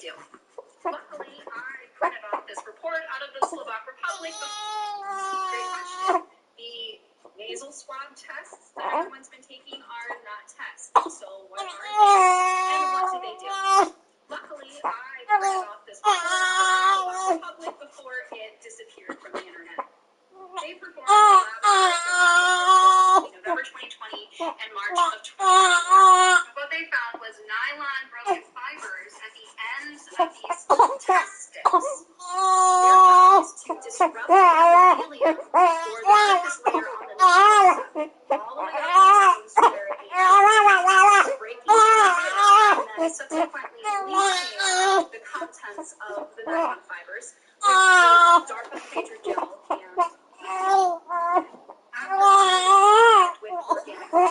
do? Luckily, I printed off this report out of the Slovak Republic. Great question. The nasal swab tests that everyone's been taking are not tests. So what are they, and what do they do? Luckily, I printed off this report out of the Slovak Republic before it disappeared from the internet. They performed lab tests between November 2020 and March of 2021. What they found was nylon broken fibers at the ends of these test sticks. Their job is to disrupt the epithelium, or the surface layer on the nasal cavity, all the way up to the nose where it is breaking the layer and then subsequently leaching the contents of the nylon fibers with the DARPA pager gel and with organic fluid.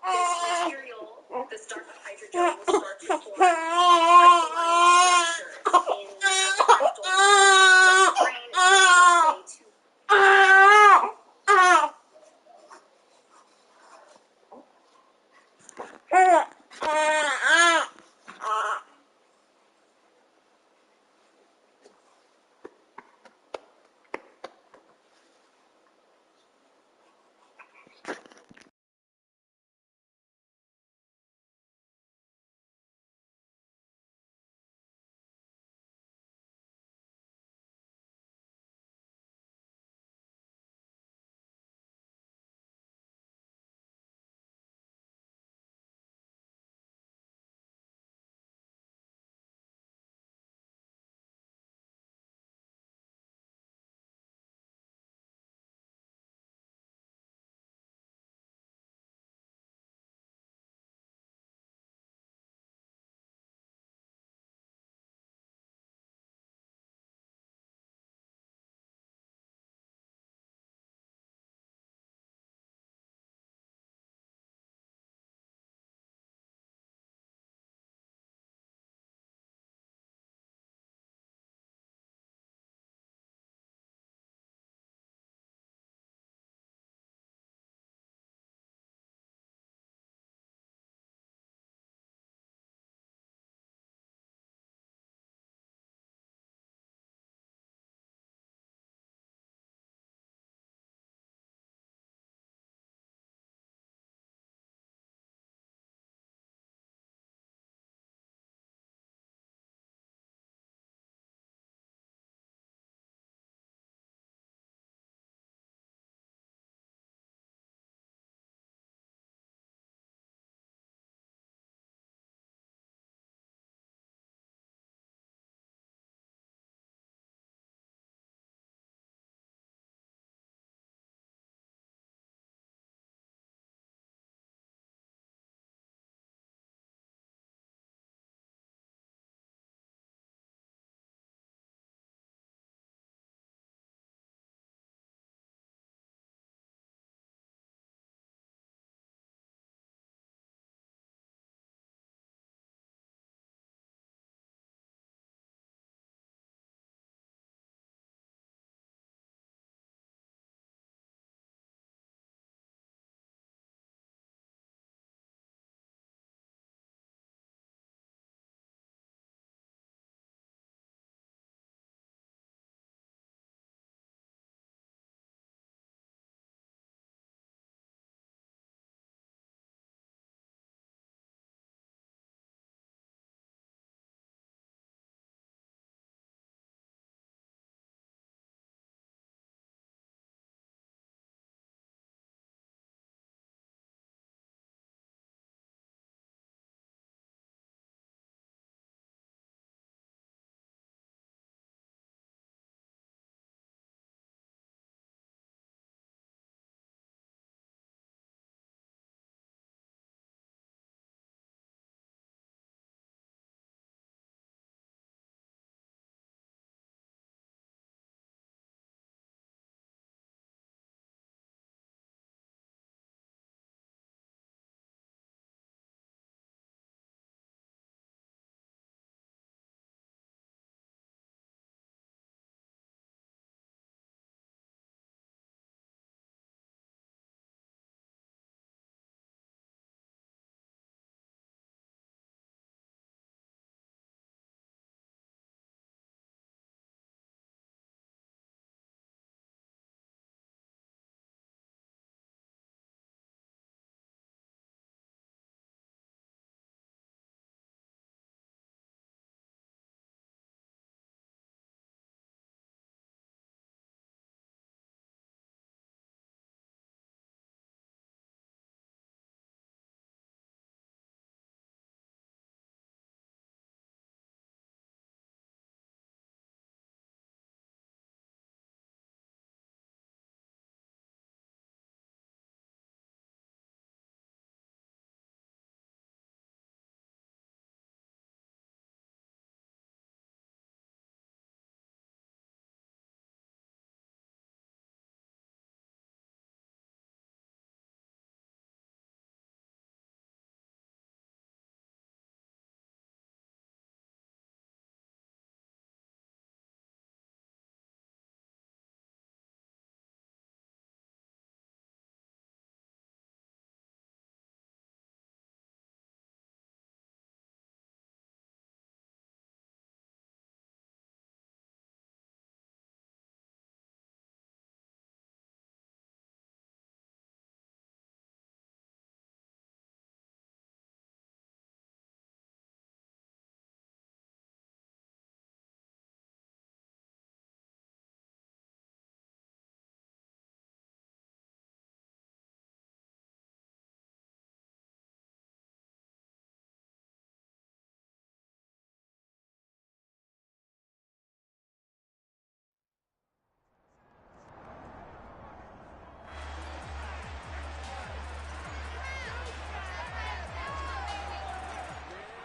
This material, this DARPA hydrogel, will start to form crystalline structures in the rectal the brain is going to say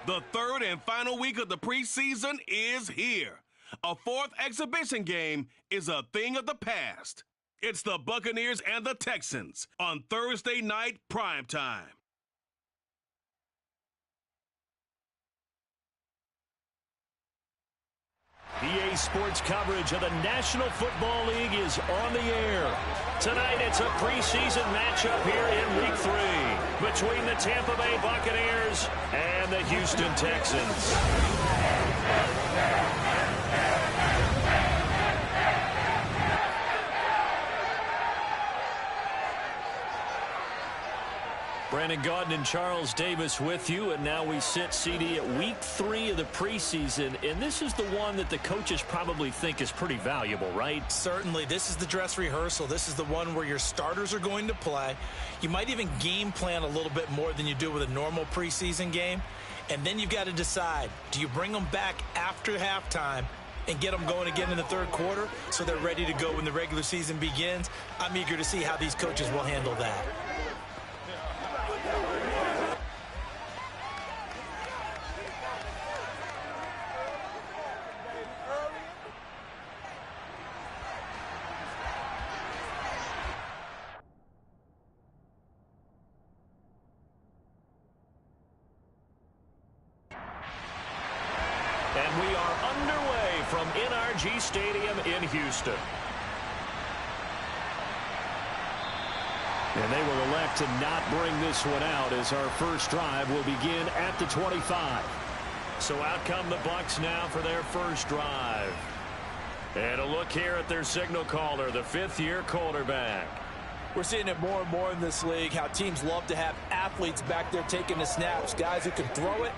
The third and final week of the preseason is here. A fourth exhibition game is a thing of the past. It's the Buccaneers and the Texans on Thursday night primetime. EA Sports coverage of the National Football League is on the air. Tonight it's a preseason matchup here in Week 3 between the Tampa Bay Buccaneers and the Houston Texans. Brandon Gaudin and Charles Davis with you, and now we sit, CD, at Week 3 of the preseason, and this is the one that the coaches probably think is pretty valuable, right? Certainly. This is the dress rehearsal. This is the one where your starters are going to play. You might even game plan a little bit more than you do with a normal preseason game, and then you've got to decide, do you bring them back after halftime and get them going again in the third quarter so they're ready to go when the regular season begins? I'm eager to see how these coaches will handle that. And we are underway from NRG Stadium in Houston. And they will elect to not bring this one out as our first drive will begin at the 25. So out come the Bucs now for their first drive. And a look here at their signal caller, the fifth-year quarterback. We're seeing it more and more in this league, how teams love to have athletes back there taking the snaps, guys who can throw it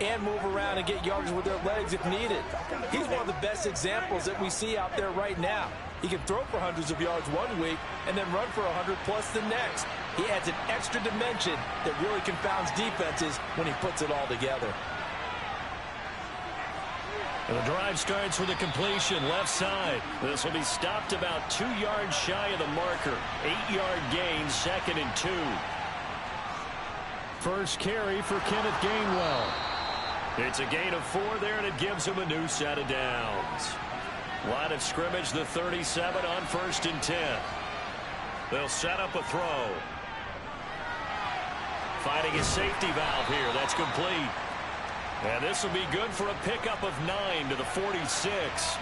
and move around and get yardage with their legs if needed. He's one of the best examples that we see out there right now. He can throw for hundreds of yards one week and then run for 100+ the next. He adds an extra dimension that really confounds defenses when he puts it all together. And the drive starts with a completion left side. This will be stopped about 2 yards shy of the marker. 8-yard gain, 2nd and 2. First carry for Kenneth Gainwell. It's a gain of 4 there, and it gives him a new set of downs. Line of scrimmage, the 37 on 1st and 10. They'll set up a throw. Finding a safety valve here. That's complete. And this will be good for a pickup of 9 to the 46.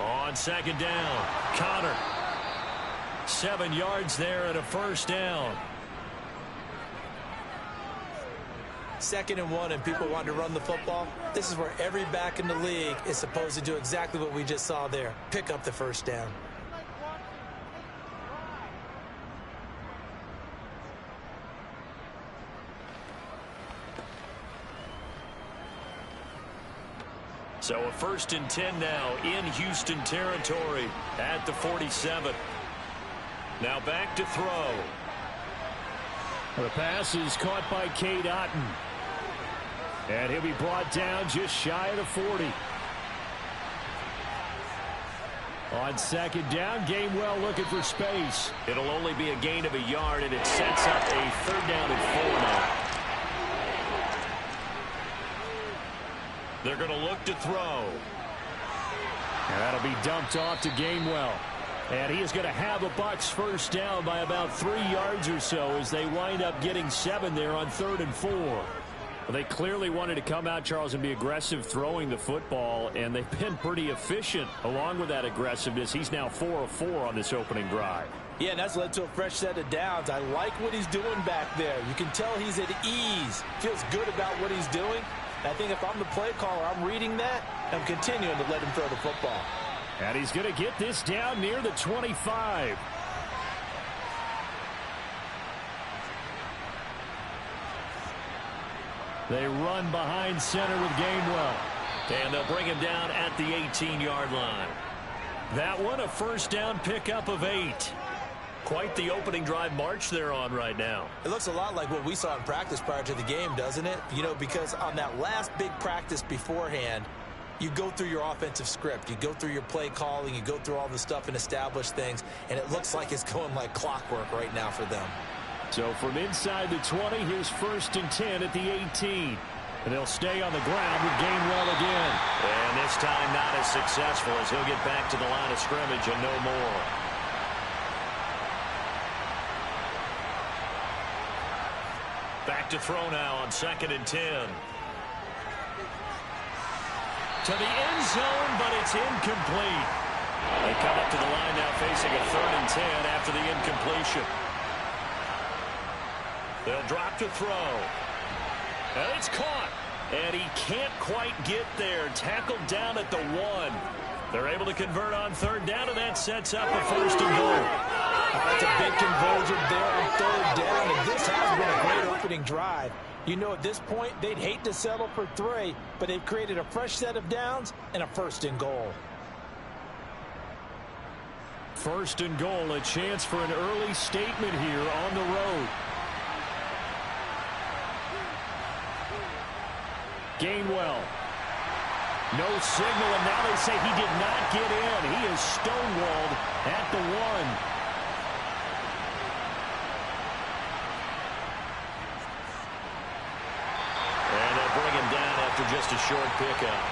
On 2nd down, Connor. 7 yards there and a first down. 2nd and 1 and people want to run the football. This is where every back in the league is supposed to do exactly what we just saw there. Pick up the first down. So a 1st and 10 now in Houston territory at the 47. Now back to throw. The pass is caught by Cade Otton. And he'll be brought down just shy of the 40. On 2nd down, Gainwell looking for space. It'll only be a gain of a yard, and it sets up a 3rd down and 4 now. They're going to look to throw. And that'll be dumped off to Gainwell. And he is going to have a Bucs first down by about 3 yards or so as they wind up getting 7 there on 3rd and 4. Well, they clearly wanted to come out, Charles, and be aggressive throwing the football, and they've been pretty efficient along with that aggressiveness. He's now 4 of 4 on this opening drive. Yeah, and that's led to a fresh set of downs. I like what he's doing back there. You can tell he's at ease. Feels good about what he's doing. I think if I'm the play caller, I'm reading that. I'm continuing to let him throw the football. And he's going to get this down near the 25. They run behind center with Gainwell. And they'll bring him down at the 18-yard line. That one, a first down pickup of 8. Quite the opening drive march they're on right now. It looks a lot like what we saw in practice prior to the game, doesn't it? You know, because on that last big practice beforehand, you go through your offensive script. You go through your play calling. You go through all the stuff and establish things. And it looks like it's going like clockwork right now for them. So from inside the 20, here's 1st and 10 at the 18. And they'll stay on the ground with Gainwell again. And this time not as successful as he'll get back to the line of scrimmage and no more. Back to throw now on 2nd and 10. To the end zone, but it's incomplete. They come up to the line now facing a 3rd and 10 after the incompletion. They'll drop to throw. And it's caught. And he can't quite get there. Tackled down at the 1. They're able to convert on 3rd down, and that sets up a 1st and goal. That's a big conversion there on 3rd down, and this has been a great opening drive. You know, at this point, they'd hate to settle for 3, but they've created a fresh set of downs and a 1st and goal. 1st and goal, a chance for an early statement here on the road. Gainwell. No signal, and now they say he did not get in. He is stonewalled at the 1. And they'll bring him down after just a short pickup.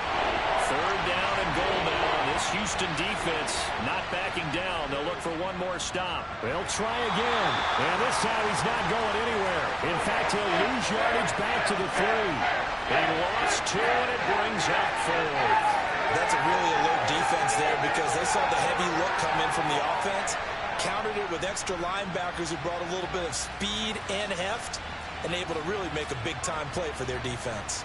3rd down and goal now. This Houston defense not backing down. They'll look for one more stop. They'll try again. And this time he's not going anywhere. In fact, he'll lose yardage back to the 3. He lost 2, and it brings up 4th. That's a really alert defense there because they saw the heavy look come in from the offense, countered it with extra linebackers who brought a little bit of speed and heft, and able to really make a big-time play for their defense.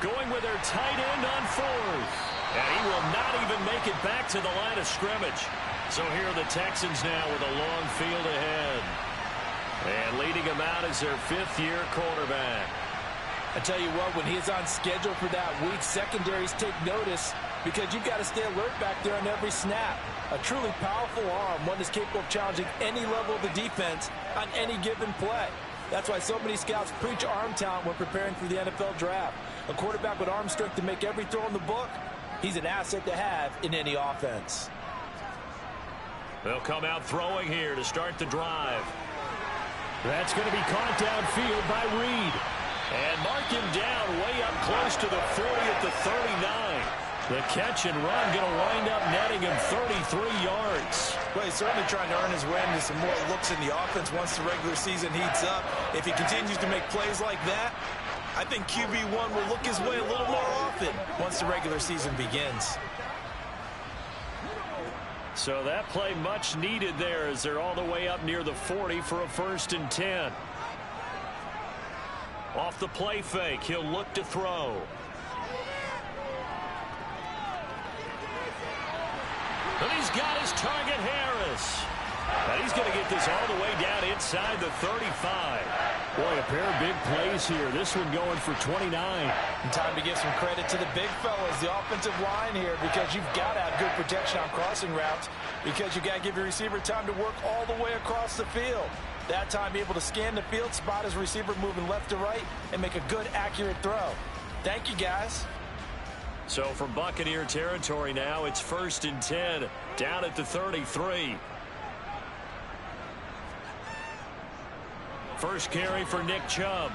Going with their tight end on 4th. And he will not even make it back to the line of scrimmage. So here are the Texans now with a long field ahead. And leading him out is their 5th-year quarterback. I tell you what, when he's on schedule for that week, secondaries take notice because you've got to stay alert back there on every snap. A truly powerful arm, one that's capable of challenging any level of the defense on any given play. That's why so many scouts preach arm talent when preparing for the NFL draft. A quarterback with arm strength to make every throw in the book, he's an asset to have in any offense. They'll come out throwing here to start the drive. That's going to be caught downfield by Reed. And mark him down way up close to the 40 at the 39. The catch and run going to wind up netting him 33 yards. Well, he's certainly trying to earn his way into some more looks in the offense once the regular season heats up. If he continues to make plays like that, I think QB1 will look his way a little more often once the regular season begins. So that play much needed there as they're all the way up near the 40 for a 1st and 10. Off the play fake, he'll look to throw. And he's got his target, Harris. And he's going to get this all the way down inside the 35. Boy, a pair of big plays here. This one going for 29. And time to give some credit to the big fellas, the offensive line here, because you've got to have good protection on crossing routes because you've got to give your receiver time to work all the way across the field. That time, be able to scan the field, spot his receiver moving left to right, and make a good, accurate throw. Thank you, guys. So from Buccaneer territory now, it's 1st and 10, down at the 33. First carry for Nick Chubb.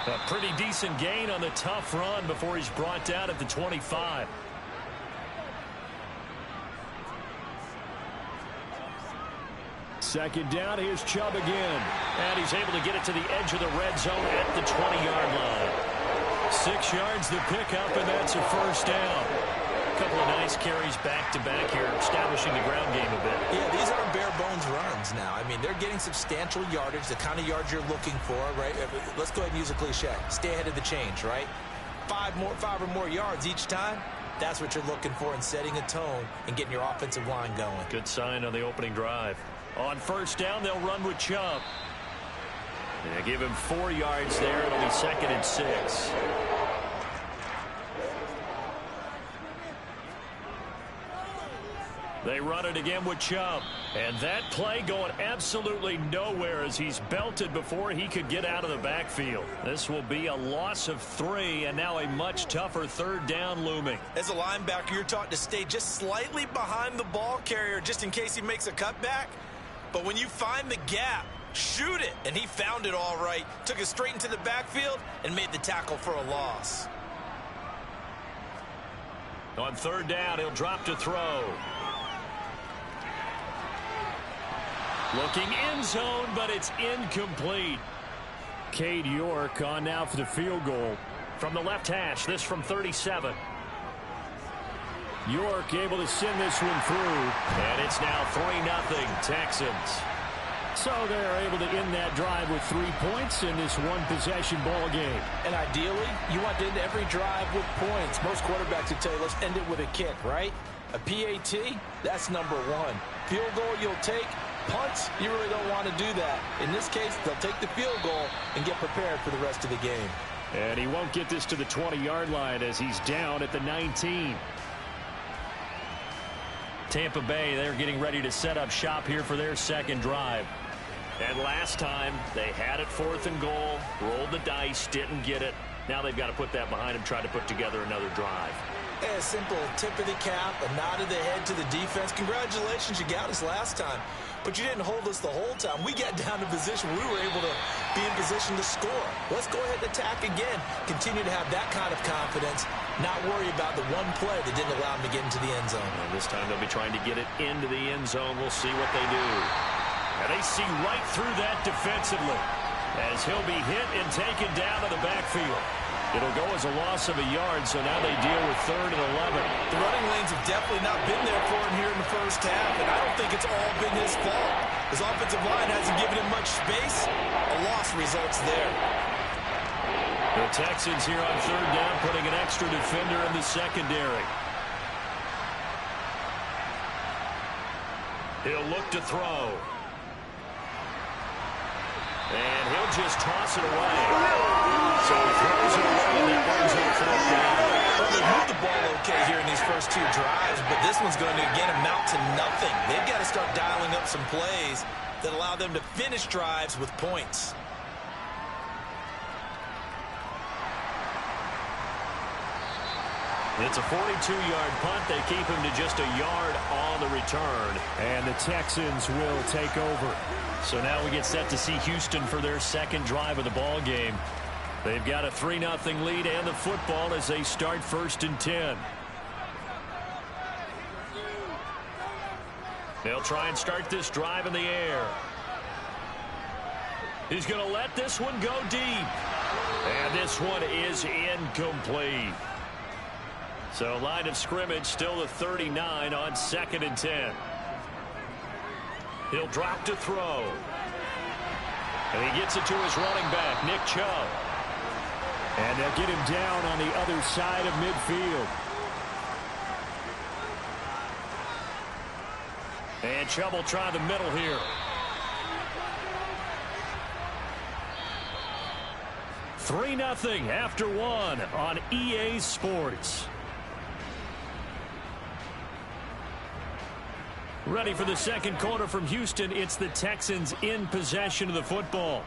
A pretty decent gain on the tough run before he's brought down at the 25. Second down, here's Chubb again. And he's able to get it to the edge of the red zone at the 20-yard line. 6 yards the pickup, and that's a 1st down. A couple of nice carries back-to-back here, establishing the ground game a bit. Yeah, these aren't bare-bones runs now. I mean, they're getting substantial yardage, the kind of yards you're looking for, right? Let's go ahead and use a cliche. Stay ahead of the change, right? 5 or more yards each time. That's what you're looking for in setting a tone and getting your offensive line going. Good sign on the opening drive. On 1st down, they'll run with Chubb. They give him 4 yards there. It'll be 2nd and 6. They run it again with Chubb. And that play going absolutely nowhere as he's belted before he could get out of the backfield. This will be a loss of 3, and now a much tougher third down looming. As a linebacker, you're taught to stay just slightly behind the ball carrier just in case he makes a cutback. But when you find the gap, shoot it. And he found it all right. Took it straight into the backfield and made the tackle for a loss. On third down, he'll drop to throw. Looking end zone, but it's incomplete. Cade York on now for the field goal. From the left hash, this from 37. York able to send this one through. And it's now 3-0 Texans. So they're able to end that drive with 3 points in this one-possession ball game. And ideally, you want to end every drive with points. Most quarterbacks would tell you, let's end it with a kick, right? A PAT, that's number 1. Field goal you'll take. Punts, you really don't want to do that. In this case, they'll take the field goal and get prepared for the rest of the game. And he won't get this to the 20-yard line as he's down at the 19. Tampa Bay, they're getting ready to set up shop here for their second drive. And last time, they had it 4th and goal, rolled the dice, didn't get it. Now they've got to put that behind them, try to put together another drive. A simple tip of the cap, a nod of the head to the defense. Congratulations, you got us last time. But you didn't hold us the whole time. We got down to position. We were able to be in position to score. Let's go ahead and attack again. Continue to have that kind of confidence. Not worry about the one play that didn't allow them to get into the end zone. And this time they'll be trying to get it into the end zone. We'll see what they do. And they see right through that defensively as he'll be hit and taken down to the backfield. It'll go as a loss of a yard, so now they deal with 3rd and 11. The running lanes have definitely not been there for him here in the first half, and I don't think it's all been his fault. His offensive line hasn't given him much space. A loss results there. The Texans here on third down putting an extra defender in the secondary. He'll look to throw. And he'll just toss it away. So he throws it away, and that brings him 4th down. Well, they moved the ball okay here in these first 2 drives, but this one's going to, again, amount to nothing. They've got to start dialing up some plays that allow them to finish drives with points. It's a 42-yard punt. They keep him to just a yard on the return. And the Texans will take over. So now we get set to see Houston for their second drive of the ball game. They've got a 3-0 lead and the football as they start 1st and 10. They'll try and start this drive in the air. He's going to let this one go deep. And this one is incomplete. So line of scrimmage still the 39 on 2nd and 10. He'll drop to throw. And he gets it to his running back, Nick Chubb. And they'll get him down on the other side of midfield. And Chubb will try the middle here. $3-0 after 1 on EA Sports. Ready for the second quarter from Houston. It's the Texans in possession of the football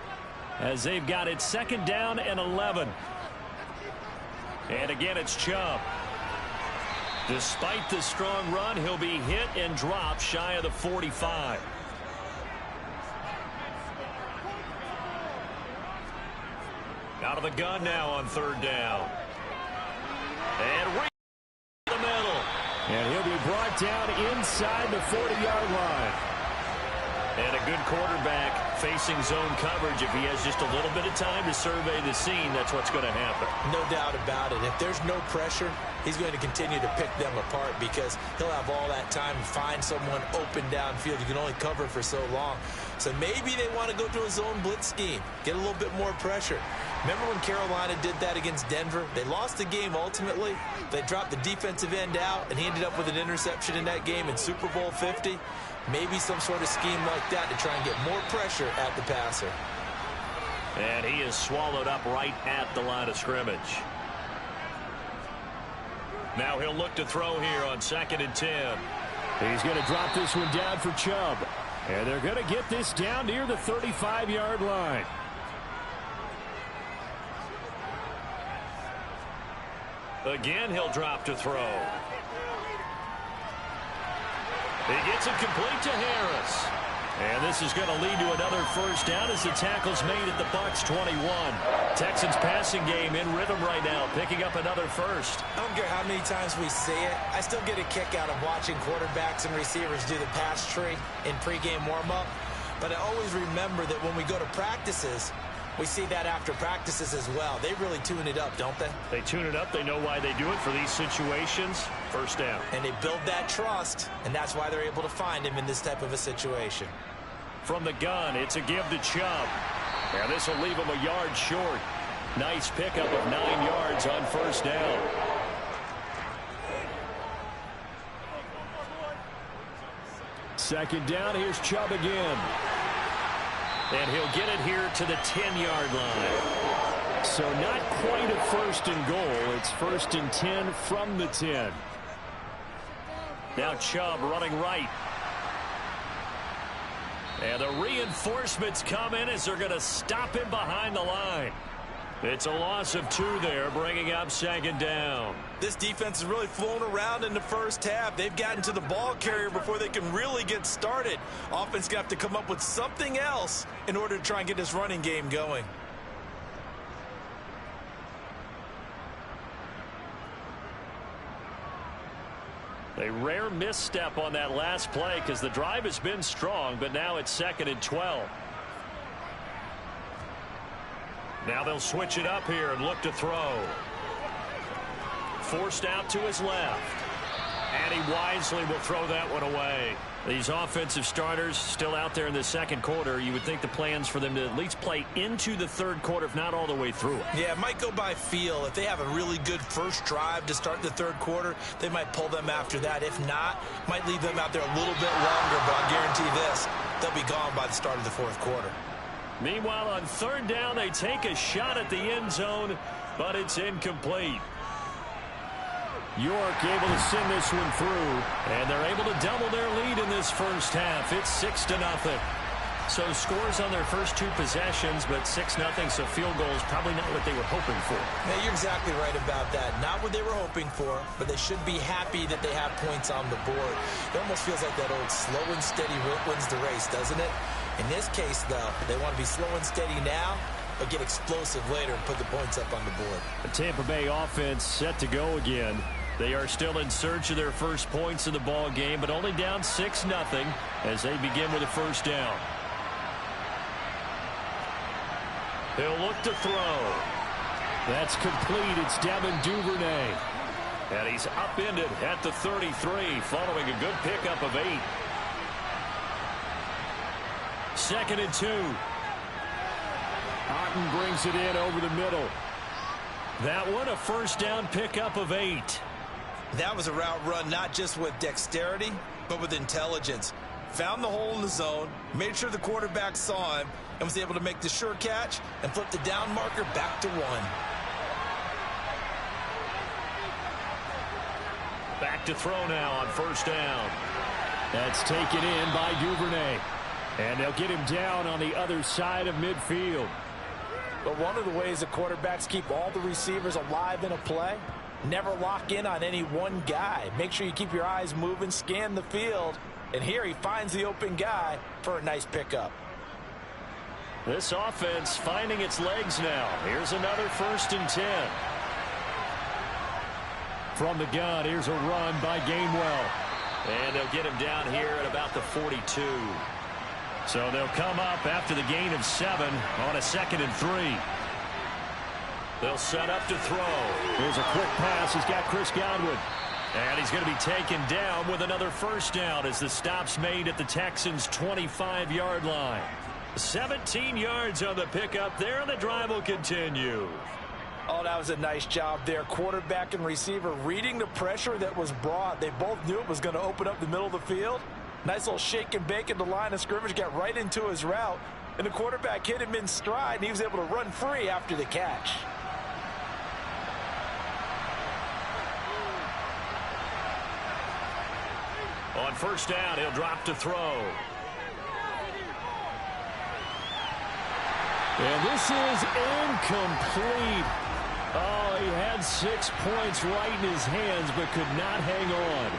as they've got it 2nd down and 11. And again, it's Chubb. Despite the strong run, he'll be hit and dropped shy of the 45. Out of the gun now on 3rd down. And the middle. And he'll be brought down inside the 40-yard line. And a good quarterback facing zone coverage. If he has just a little bit of time to survey the scene, that's what's going to happen. No doubt about it. If there's no pressure, he's going to continue to pick them apart because he'll have all that time to find someone open downfield. You can only cover for so long. So maybe they want to go to a zone blitz scheme, get a little bit more pressure. Remember when Carolina did that against Denver? They lost the game ultimately. They dropped the defensive end out, and he ended up with an interception in that game in Super Bowl 50. Maybe some sort of scheme like that to try and get more pressure at the passer. And he is swallowed up right at the line of scrimmage. Now he'll look to throw here on 2nd and 10. He's going to drop this one down for Chubb. And they're going to get this down near the 35-yard line. Again, he'll drop to throw. He gets it complete to Harris. And this is going to lead to another first down as the tackle's made at the Bucs 21. Texans passing game in rhythm right now, picking up another first. I don't care how many times we see it. I still get a kick out of watching quarterbacks and receivers do the pass tree in pregame warm-up. But I always remember that when we go to practices, we see that after practices as well. They really tune it up, don't they? They tune it up. They know why they do it for these situations. First down. And they build that trust, and that's why they're able to find him in this type of a situation. From the gun, it's a give to Chubb. And this will leave him a yard short. Nice pickup of 9 yards on first down. Second down, here's Chubb again. And he'll get it here to the 10-yard line. So not quite a first and goal. It's first and 10 from the 10. Now Chubb running right. And the reinforcements come in as they're going to stop him behind the line. It's a loss of 2 there, bringing up second down. This defense has really flown around in the first half. They've gotten to the ball carrier before they can really get started. Offense going to have to come up with something else in order to try and get this running game going. A rare misstep on that last play because the drive has been strong, but now it's second and 12. Now they'll switch it up here and look to throw. Forced out to his left. And he wisely will throw that one away. These offensive starters still out there in the second quarter. You would think the plans for them to at least play into the third quarter, if not all the way through it. Yeah, it might go by feel. If they have a really good first drive to start the third quarter, they might pull them after that. If not, might leave them out there a little bit longer, but I'll guarantee this, they'll be gone by the start of the fourth quarter. Meanwhile, on third down, they take a shot at the end zone, but it's incomplete. York able to send this one through. And they're able to double their lead in this first half. It's 6-0. So scores on their first 2 possessions, but 6-0, so field goals probably not what they were hoping for. Yeah, you're exactly right about that. Not what they were hoping for, but they should be happy that they have points on the board. It almost feels like that old slow and steady wins the race, doesn't it? In this case, though, they want to be slow and steady now, but get explosive later and put the points up on the board. The Tampa Bay offense set to go again. They are still in search of their first points in the ball game, but only down 6-0 as they begin with a first down. He'll look to throw. That's complete. It's Devin Duvernay. And he's upended at the 33 following a good pickup of 8. Second and 2. Otten brings it in over the middle. That one a first down pickup of 8. That was a route run not just with dexterity, but with intelligence. Found the hole in the zone, made sure the quarterback saw him, and was able to make the sure catch and flip the down marker back to 1. Back to throw now on first down. That's taken in by Duvernay. And they'll get him down on the other side of midfield. But one of the ways that quarterbacks keep all the receivers alive in a play, never lock in on any one guy. Make sure you keep your eyes moving, scan the field. And here he finds the open guy for a nice pickup. This offense finding its legs now. Here's another first and 10. From the gun, here's a run by Gainwell. And they'll get him down here at about the 42. So they'll come up after the gain of 7 on a second and 3. They'll set up to throw. Here's a quick pass. He's got Chris Godwin. And he's going to be taken down with another first down as the stop's made at the Texans' 25-yard line. 17 yards on the pickup there, and the drive will continue. Oh, that was a nice job there. Quarterback and receiver reading the pressure that was brought. They both knew it was going to open up the middle of the field. Nice little shake and bake at the line of scrimmage, got right into his route. And the quarterback hit him in stride, and he was able to run free after the catch. On first down, he'll drop to throw. And this is incomplete. Oh, he had 6 points right in his hands, but could not hang on.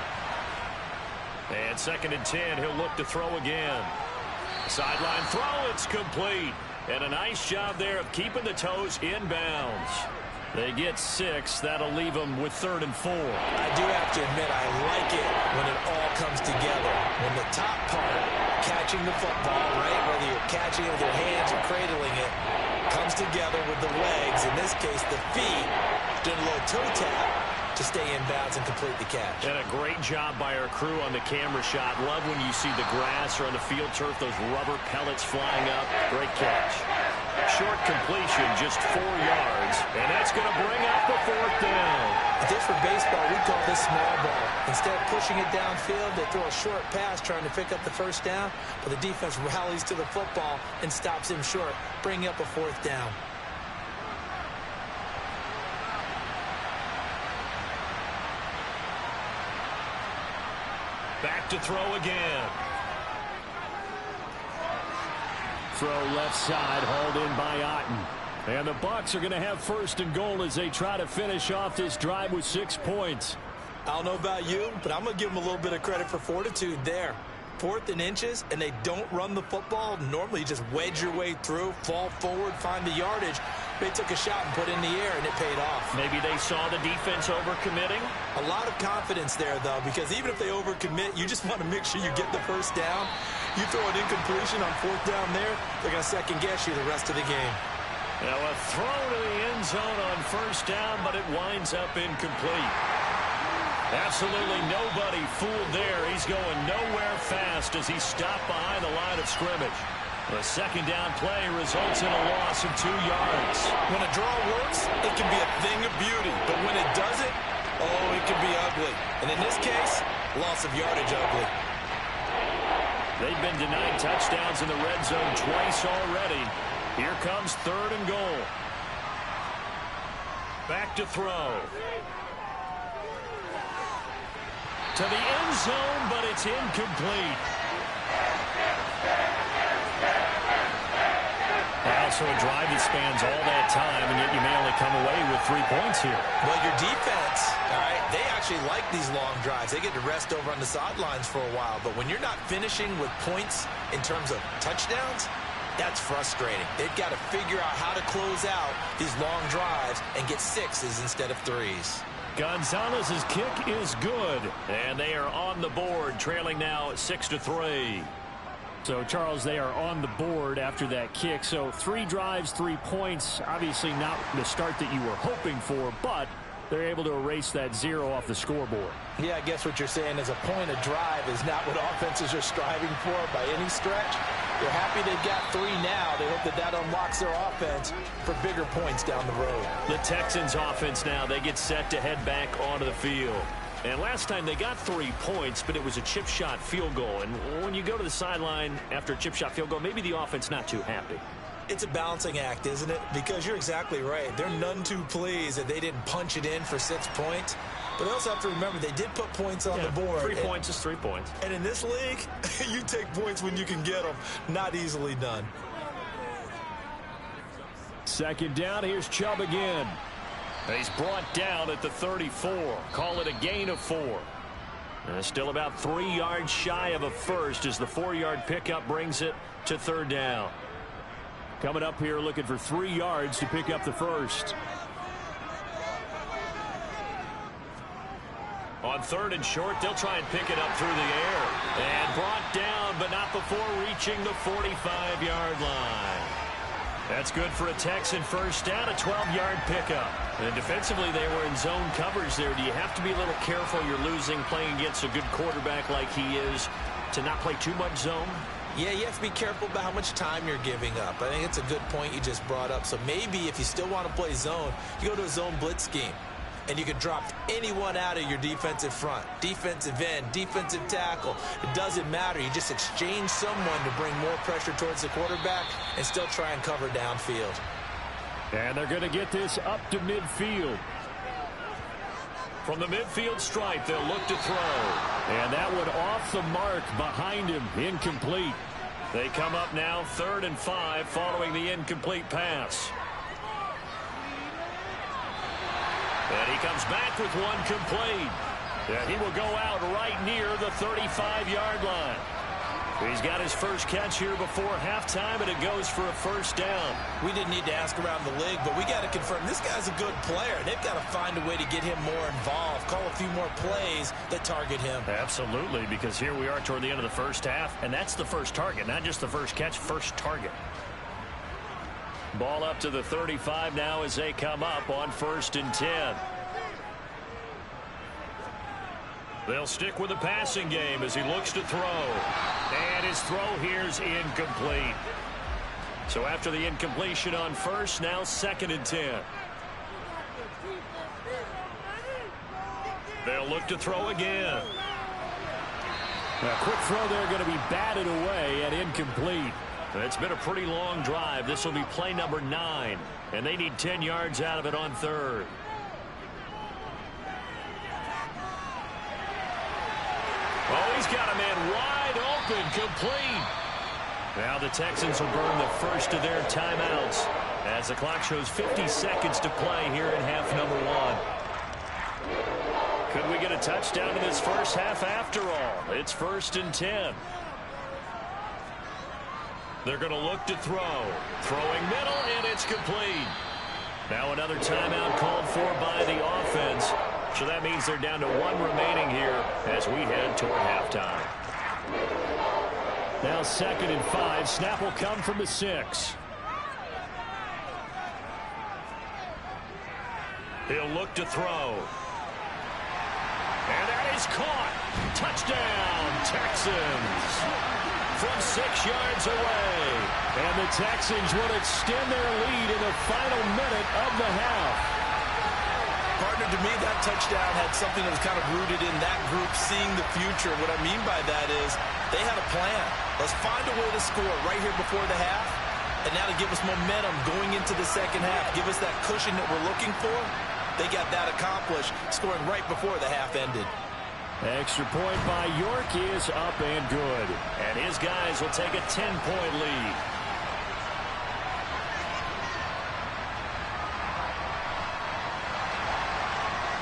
And 2nd and 10, he'll look to throw again. Sideline throw, it's complete. And a nice job there of keeping the toes inbounds. They get 6. That'll leave them with 3rd and 4. I do have to admit, I like it when it all comes together. When the top part, catching the football, right, whether you're catching it with your hands or cradling it, comes together with the legs, in this case the feet, doing a little toe tap to stay in bounds and complete the catch. And a great job by our crew on the camera shot. Love when you see the grass or on the field turf, those rubber pellets flying up. Great catch. Short completion, just 4 yards, and that's going to bring up the 4th down. I think for baseball, we call this small ball. Instead of pushing it downfield, they throw a short pass trying to pick up the 1st down, but the defense rallies to the football and stops him short, bringing up a 4th down. Back to throw again. Throw left side, hauled in by Otten. And the Bucs are going to have 1st and goal as they try to finish off this drive with 6 points. I don't know about you, but I'm going to give them a little bit of credit for fortitude there. 4th and inches, and they don't run the football. Normally, you just wedge your way through, fall forward, find the yardage. They took a shot and put it in the air, and it paid off. Maybe they saw the defense overcommitting. A lot of confidence there, though, because even if they overcommit, you just want to make sure you get the 1st down. You throw an incompletion on 4th down there, they're going to second-guess you the rest of the game. Now a throw to the end zone on 1st down, but it winds up incomplete. Absolutely nobody fooled there. He's going nowhere fast as he stopped behind the line of scrimmage. The 2nd down play results in a loss of 2 yards. When a draw works, it can be a thing of beauty. But when it doesn't, oh, it can be ugly. And in this case, loss of yardage ugly. They've been denied touchdowns in the red zone twice already. Here comes 3rd and goal. Back to throw. To the end zone, but it's incomplete. Also a drive that spans all that time, and yet you may only come away with 3 points here. Well, your defense, all right, they actually like these long drives. They get to rest over on the sidelines for a while. But when you're not finishing with points in terms of touchdowns, that's frustrating. They've got to figure out how to close out these long drives and get 6s instead of 3s. Gonzalez's kick is good. And they are on the board, trailing now 6-3. So, Charles, they are on the board after that kick. So 3 drives, 3 points. Obviously not the start that you were hoping for, but they're able to erase that 0 off the scoreboard. Yeah, I guess what you're saying is a point of drive is not what offenses are striving for by any stretch. They're happy they've got 3 now. They hope that that unlocks their offense for bigger points down the road. The Texans offense now, they get set to head back onto the field. And last time they got 3 points, but it was a chip shot field goal. And when you go to the sideline after a chip shot field goal, maybe the offense not too happy. It's a balancing act, isn't it? Because you're exactly right. They're none too pleased that they didn't punch it in for 6 points. But they also have to remember they did put points on the board. 3 points is 3 points. And in this league, you take points when you can get them. Not easily done. 2nd down, here's Chubb again. He's brought down at the 34. Call it a gain of 4. Still about 3 yards shy of a first as the 4-yard pickup brings it to 3rd down. Coming up here looking for 3 yards to pick up the first. On 3rd and short, they'll try and pick it up through the air. And brought down, but not before reaching the 45-yard line. That's good for a Texan first down, a 12-yard pickup. And defensively, they were in zone coverage there. Do you have to be a little careful? You're losing, playing against a good quarterback like he is, to not play too much zone? Yeah, you have to be careful about how much time you're giving up. I think it's a good point you just brought up. So maybe if you still want to play zone, you go to a zone blitz scheme. And you can drop anyone out of your defensive front. Defensive end, defensive tackle. It doesn't matter. You just exchange someone to bring more pressure towards the quarterback and still try and cover downfield. And they're going to get this up to midfield. From the midfield stripe, they'll look to throw. And that one off the mark behind him, incomplete. They come up now 3rd and 5 following the incomplete pass. And he comes back with one complete. And he will go out right near the 35-yard line. He's got his first catch here before halftime, and it goes for a first down. We didn't need to ask around the league, but we got to confirm this guy's a good player. They've got to find a way to get him more involved, call a few more plays that target him. Absolutely, because here we are toward the end of the first half, and that's the first target, not just the first catch, first target. Ball up to the 35 now as they come up on 1st and 10. They'll stick with the passing game as he looks to throw. And his throw here's incomplete. So after the incompletion on first, now 2nd and 10. They'll look to throw again. A quick throw there going to be batted away and incomplete. It's been a pretty long drive. This will be play number 9. And they need 10 yards out of it on 3rd. Oh, he's got a man wide open, complete. Now the Texans will burn the first of their timeouts as the clock shows 50 seconds to play here in half number 1. Could we get a touchdown in this first half after all? It's 1st and 10. They're going to look to throw. Throwing middle, and it's complete. Now another timeout called for by the offense. So that means they're down to 1 remaining here as we head toward halftime. Now 2nd and 5. Snap will come from the 6. He'll look to throw. And that is caught. Touchdown, Texans. From 6 yards away. And the Texans will extend their lead in the final minute of the half. Partner, to me, that touchdown had something that was kind of rooted in that group seeing the future. What I mean by that is they had a plan. Let's find a way to score right here before the half. And now to give us momentum going into the second half, give us that cushion that we're looking for. They got that accomplished, scoring right before the half ended. Extra point by York is up and good. And his guys will take a 10-point lead.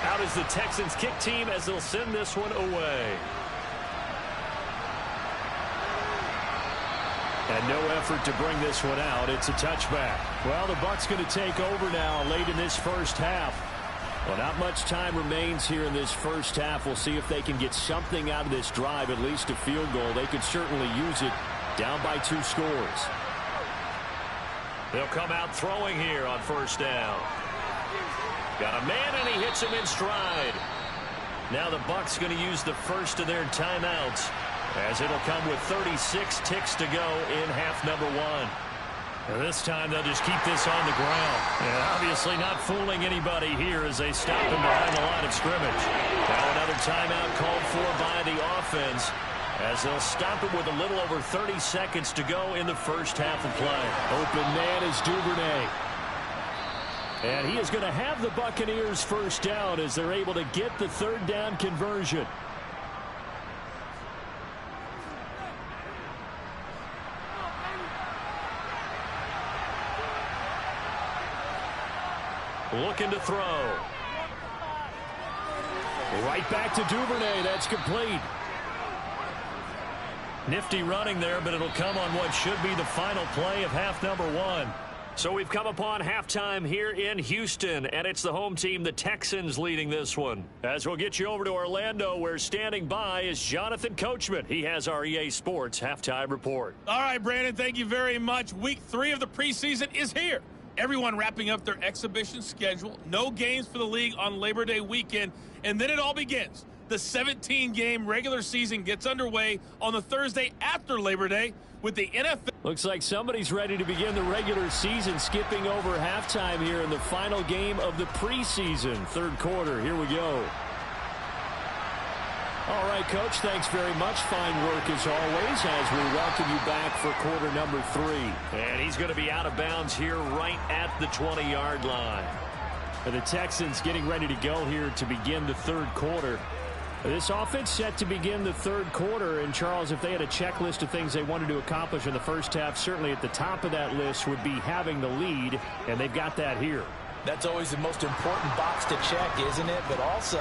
Out is the Texans kick team as they'll send this one away. And no effort to bring this one out. It's a touchback. Well, the Bucs going to take over now late in this first half. Well, not much time remains here in this first half. We'll see if they can get something out of this drive, at least a field goal. They could certainly use it down by 2 scores. They'll come out throwing here on 1st down. Got a man, and he hits him in stride. Now the Bucs going to use the first of their timeouts as it'll come with 36 ticks to go in half number 1. And this time they'll just keep this on the ground. And obviously not fooling anybody here as they stop him behind the line of scrimmage. Now another timeout called for by the offense as they'll stop him with a little over 30 seconds to go in the first half of play. Open man is Duvernay. And he is going to have the Buccaneers first down as they're able to get the 3rd down conversion. Looking to throw. Right back to Duvernay. That's complete. Nifty running there, but it'll come on what should be the final play of half number 1. So we've come upon halftime here in Houston, and it's the home team, the Texans, leading this one. As we'll get you over to Orlando, where standing by is Jonathan Coachman. He has our EA Sports halftime report. All right, Brandon, thank you very much. Week 3 of the preseason is here. Everyone wrapping up their exhibition schedule. No games for the league on Labor Day weekend, and then it all begins. The 17-game regular season gets underway on the Thursday after Labor Day with the NFL. Looks like somebody's ready to begin the regular season, skipping over halftime here in the final game of the preseason. 3rd quarter. Here we go. All right, Coach, thanks very much. Fine work as always as we welcome you back for quarter number 3. And he's going to be out of bounds here right at the 20-yard line. The Texans getting ready to go here to begin the third quarter. This offense set to begin the third quarter. And, Charles, if they had a checklist of things they wanted to accomplish in the first half, certainly at the top of that list would be having the lead, and they've got that here. That's always the most important box to check, isn't it? But also,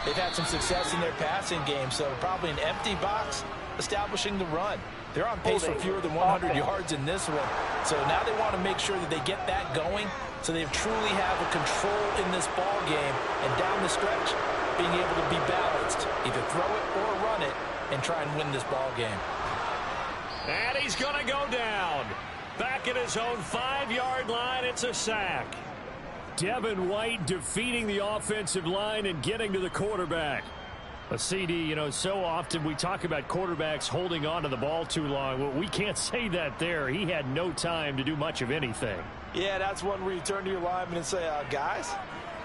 they've had some success in their passing game, so probably an empty box establishing the run. They're on pace for fewer than 100 yards in this one. So now they want to make sure that they get that going so they truly have a control in this ball game. And down the stretch, being able to be balanced. Either throw it or run it and try and win this ball game. And he's going to go down. Back at his own 5-yard line, it's a sack. Devin White defeating the offensive line and getting to the quarterback. A CD, you know, so often we talk about quarterbacks holding on to the ball too long. Well, we can't say that there. He had no time to do much of anything. Yeah, that's one where you turn to your lineman and say, guys,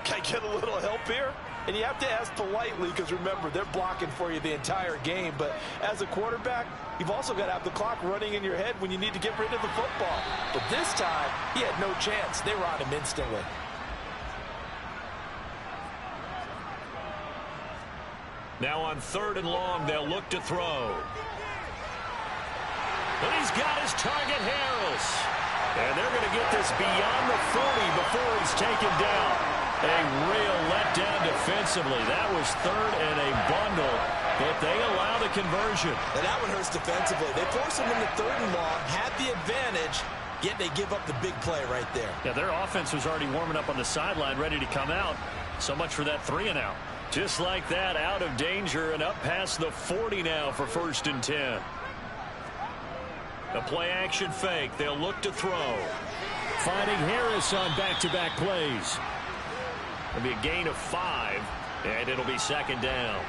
can I get a little help here? And you have to ask politely because, remember, they're blocking for you the entire game. But as a quarterback, you've also got to have the clock running in your head when you need to get rid of the football. But this time, he had no chance. They were on him instantly. Now on 3rd and long, they'll look to throw. And he's got his target, Harris. And they're going to get this beyond the 40 before he's taken down. A real letdown defensively. That was 3rd and a bundle, but they allow the conversion. And that one hurts defensively. They force him into 3rd and long, had the advantage, yet they give up the big play right there. Yeah, their offense was already warming up on the sideline, ready to come out. So much for that 3-and-out. Just like that, out of danger and up past the 40 now for 1st and 10. A play-action fake. They'll look to throw. Finding Harris on back-to-back plays. It'll be a gain of 5, and it'll be 2nd down.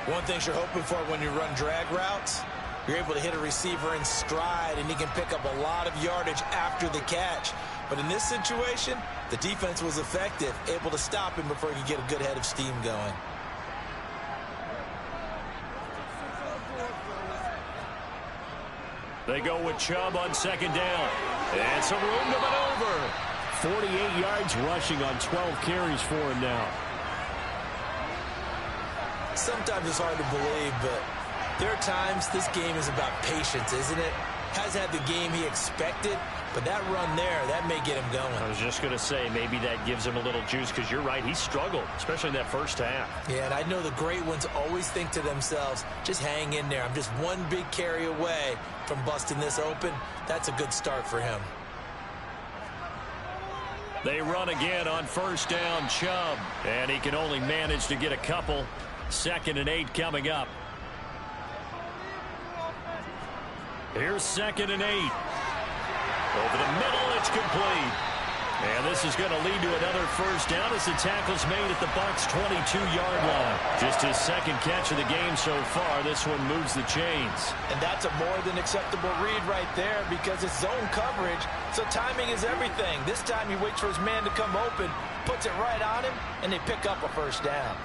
One thing you're hoping for when you run drag routes, you're able to hit a receiver in stride, and he can pick up a lot of yardage after the catch. But in this situation, the defense was effective, able to stop him before he could get a good head of steam going. They go with Chubb on 2nd down. And some room to maneuver. 48 yards rushing on 12 carries for him now. Sometimes it's hard to believe, but there are times this game is about patience, isn't it? Has had the game he expected, but that run there, that may get him going. I was just going to say, maybe that gives him a little juice, because you're right, he struggled, especially in that first half. Yeah, and I know the great ones always think to themselves, just hang in there. I'm just one big carry away from busting this open. That's a good start for him. They run again on 1st down, Chubb, and he can only manage to get a couple. 2nd and 8 coming up. Here's 2nd and 8. Over the middle, it's complete. And this is going to lead to another 1st down as the tackle's made at the Bucs' 22-yard line. Just his 2nd catch of the game so far. This one moves the chains. And that's a more than acceptable read right there because it's zone coverage, so timing is everything. This time he waits for his man to come open, puts it right on him, and they pick up a 1st down.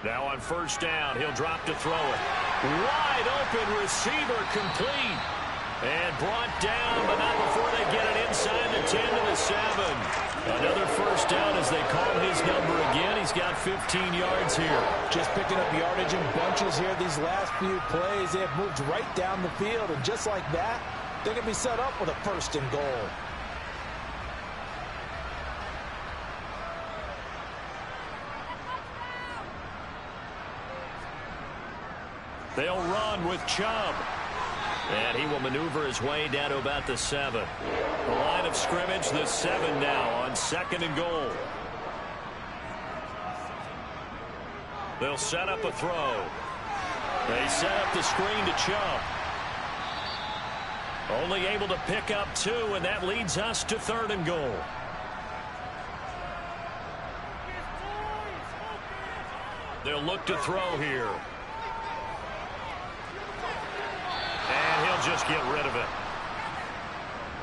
Now on 1st down, he'll drop to throw it. Wide open receiver complete. And brought down, but not before they get it inside the 10 to the 7. Another 1st down as they call his number again. He's got 15 yards here. Just picking up yardage in bunches here these last few plays. They have moved right down the field, and just like that, they're going to be set up with a 1st and goal. They'll run with Chubb. And he will maneuver his way down to about the 7. The line of scrimmage, the 7 now on 2nd and goal. They'll set up a throw. They set up the screen to Chubb. Only able to pick up 2, and that leads us to 3rd and goal. They'll look to throw here. And he'll just get rid of it.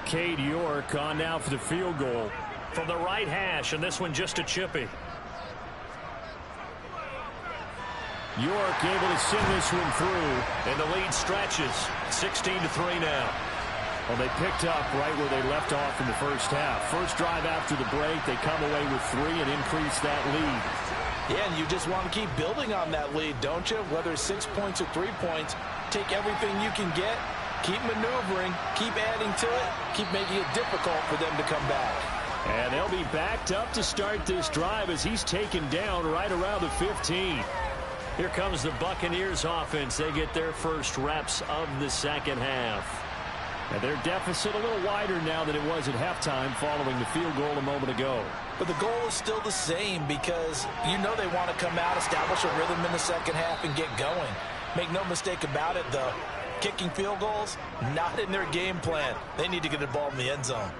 Cade York on now for the field goal from the right hash, and this one just a chippy. York able to send this one through, and the lead stretches 16-3 now. Well, they picked up right where they left off in the first half. First drive after the break, they come away with 3 and increase that lead. Yeah, and you just want to keep building on that lead, don't you? Whether it's 6 points or 3 points, take everything you can get, keep maneuvering, keep adding to it, keep making it difficult for them to come back. And they'll be backed up to start this drive as he's taken down right around the 15. Here comes the Buccaneers offense. They get their first reps of the second half. And their deficit a little wider now than it was at halftime following the field goal a moment ago. But the goal is still the same because you know they want to come out, establish a rhythm in the second half, and get going. Make no mistake about it, though. Kicking field goals, not in their game plan. They need to get the ball in the end zone.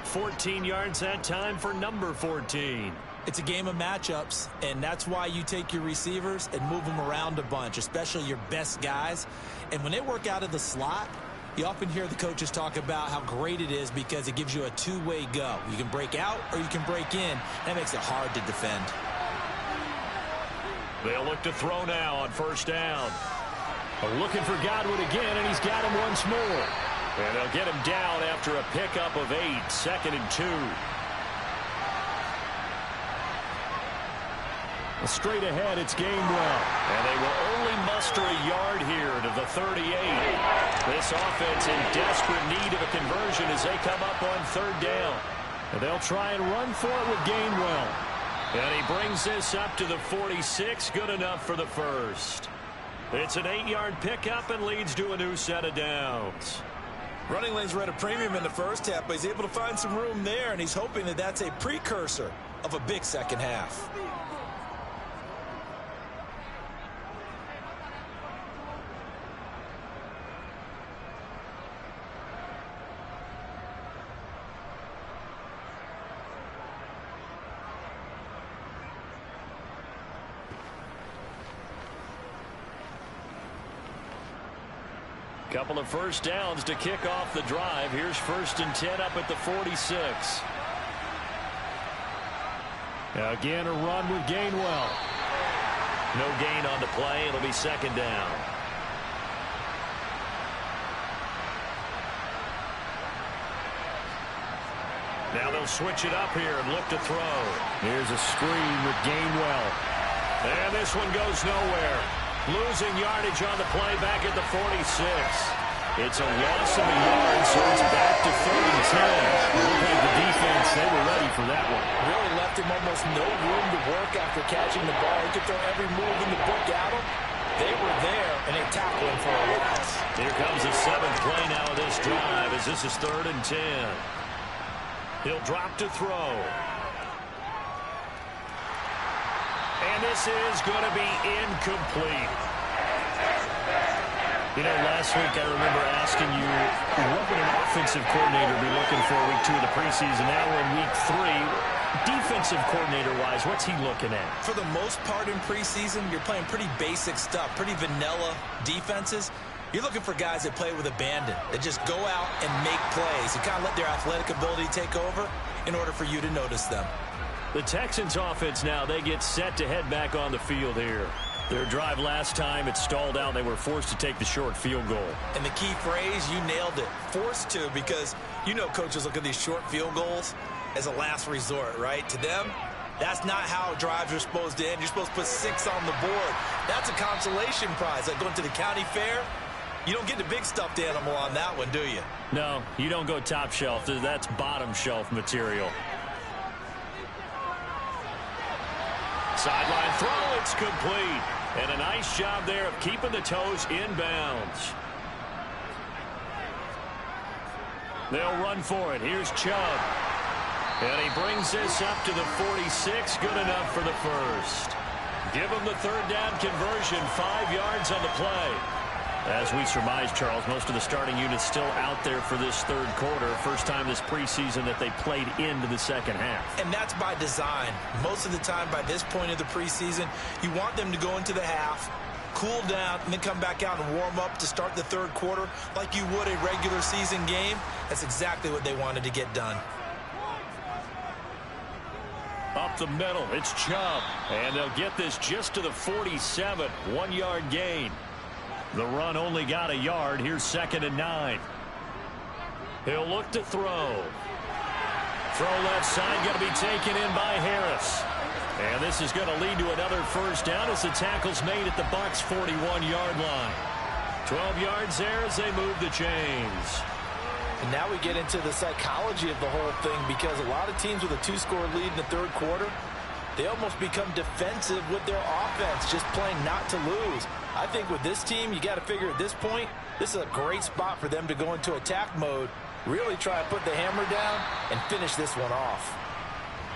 14 yards that time for number 14. It's a game of matchups, and that's why you take your receivers and move them around a bunch, especially your best guys. And when they work out of the slot, you often hear the coaches talk about how great it is because it gives you a two-way go. You can break out or you can break in. That makes it hard to defend. They'll look to throw now on first down. Looking for Godwin again, and he's got him once more. And they'll get him down after a pickup of 8, 2nd and 2. Straight ahead, it's Gainwell. And they will only muster a yard here to the 38. This offense in desperate need of a conversion as they come up on third down. And they'll try and run for it with Gainwell. And he brings this up to the 46. Good enough for the first. It's an 8-yard pickup and leads to a new set of downs. Running lanes were at a premium in the first half, but he's able to find some room there, and he's hoping that that's a precursor of a big second half. Couple of first downs to kick off the drive. Here's 1st and 10 up at the 46. Again, a run with Gainwell. No gain on the play. It'll be 2nd down. Now they'll switch it up here and look to throw. Here's a screen with Gainwell. And this one goes nowhere. Losing yardage on the play back at the 46. It's a loss of a yard, so it's back to 3rd and 10. Look like the defense, they were ready for that one. Really left him almost no room to work after catching the ball. He could throw every move in the book at him. They were there, and they tackled him for a loss. Here comes the 7th play now of this drive as this is 3rd and 10. He'll drop to throw. And this is going to be incomplete. You know, last week I remember asking you, what would an offensive coordinator be looking for week 2 of the preseason? Now we're in week 3. Defensive coordinator-wise, what's he looking at? For the most part in preseason, you're playing pretty basic stuff, pretty vanilla defenses. You're looking for guys that play with abandon, that just go out and make plays. You kind of let their athletic ability take over in order for you to notice them. The Texans offense now, they get set to head back on the field here. Their drive last time, it stalled out. They were forced to take the short field goal. And the key phrase, you nailed it. Forced to, because you know coaches look at these short field goals as a last resort, right? To them, that's not how drives are supposed to end. You're supposed to put 6 on the board. That's a consolation prize. Like going to the county fair, you don't get the big stuffed animal on that one, do you? No, you don't go top shelf. That's bottom shelf material. Sideline throw, it's complete. And a nice job there of keeping the toes inbounds. They'll run for it. Here's Chubb. And he brings this up to the 46. Good enough for the first. Give him the 3rd down conversion. 5 yards on the play. As we surmise, Charles, most of the starting units still out there for this 3rd quarter. First time this preseason that they played into the 2nd half. And that's by design. Most of the time by this point of the preseason, you want them to go into the half, cool down, and then come back out and warm up to start the 3rd quarter like you would a regular season game. That's exactly what they wanted to get done. Up the middle, it's Chubb. And they'll get this just to the 47. 1-yard gain. The run only got a yard. Here's 2nd and 9. He'll look to throw. Throw left side, going to be taken in by Harris. And this is going to lead to another first down as the tackle's made at the Bucs' 41-yard line. 12 yards there as they move the chains. And now we get into the psychology of the whole thing, because a lot of teams with a 2-score lead in the third quarter, they almost become defensive with their offense, just playing not to lose. I think with this team, you got to figure at this point, this is a great spot for them to go into attack mode, really try to put the hammer down and finish this one off.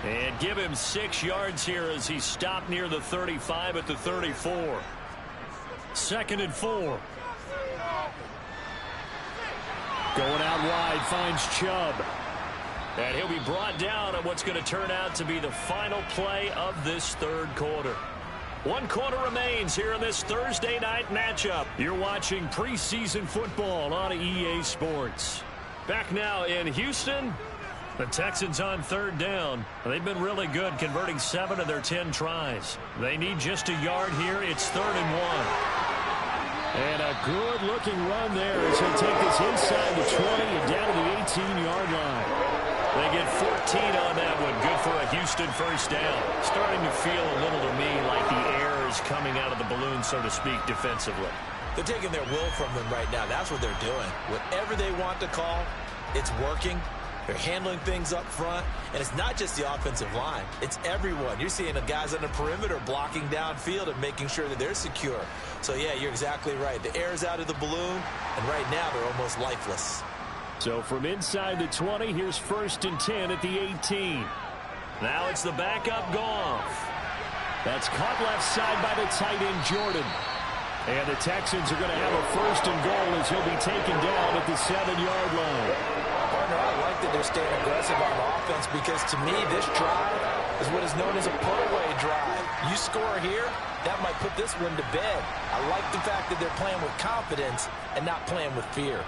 And give him 6 yards here as he stopped near the 35 at the 34. 2nd and 4. Going out wide, finds Chubb. And he'll be brought down on what's going to turn out to be the final play of this third quarter. 1 quarter remains here in this Thursday night matchup. You're watching preseason football on EA Sports. Back now in Houston, the Texans on 3rd down. They've been really good, converting 7 of their 10 tries. They need just a yard here. It's 3rd and 1. And a good-looking run there as he'll take this inside the 20 and down to the 18-yard line. They get 14 on that one. Good for a Houston first down. Starting to feel a little to me like the air is coming out of the balloon, so to speak, defensively. They're taking their will from them right now. That's what they're doing. Whatever they want to call, it's working. They're handling things up front, and it's not just the offensive line. It's everyone. You're seeing the guys on the perimeter blocking downfield and making sure that they're secure. So, yeah, you're exactly right. The air's out of the balloon, and right now they're almost lifeless. So from inside the 20, here's 1st and 10 at the 18. Now it's the backup Goff. That's caught left side by the tight end Jordan. And the Texans are going to have a 1st and goal as he'll be taken down at the 7-yard line. Partner, I like that they're staying aggressive on offense, because to me this drive is what is known as a put-away drive. You score here, that might put this one to bed. I like the fact that they're playing with confidence and not playing with fear.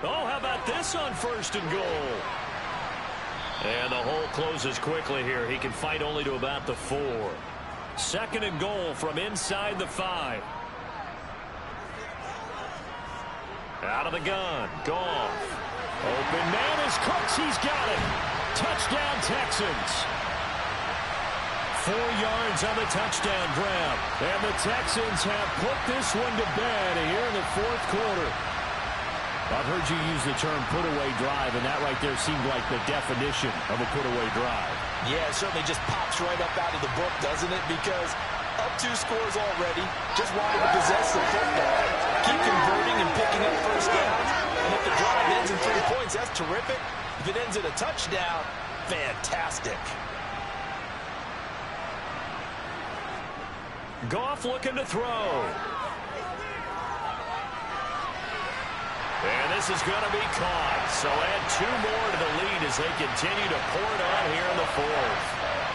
Oh, how about this on 1st and goal? And the hole closes quickly here. He can fight only to about the 4. 2nd and goal from inside the 5. Out of the gun. Goff. Open man is Cooks. He's got it. Touchdown, Texans. 4 yards on the touchdown grab. And the Texans have put this one to bed here in the 4th quarter. I've heard you use the term put-away drive, and that right there seemed like the definition of a put-away drive. Yeah, it certainly just pops right up out of the book, doesn't it? Because up 2 scores already, just wanted to possess the football, keep converting and picking up first downs. And if the drive ends in 3 points, that's terrific. If it ends in a touchdown, fantastic. Goff looking to throw. And this is going to be caught. So add 2 more to the lead as they continue to pour it on here in the 4th.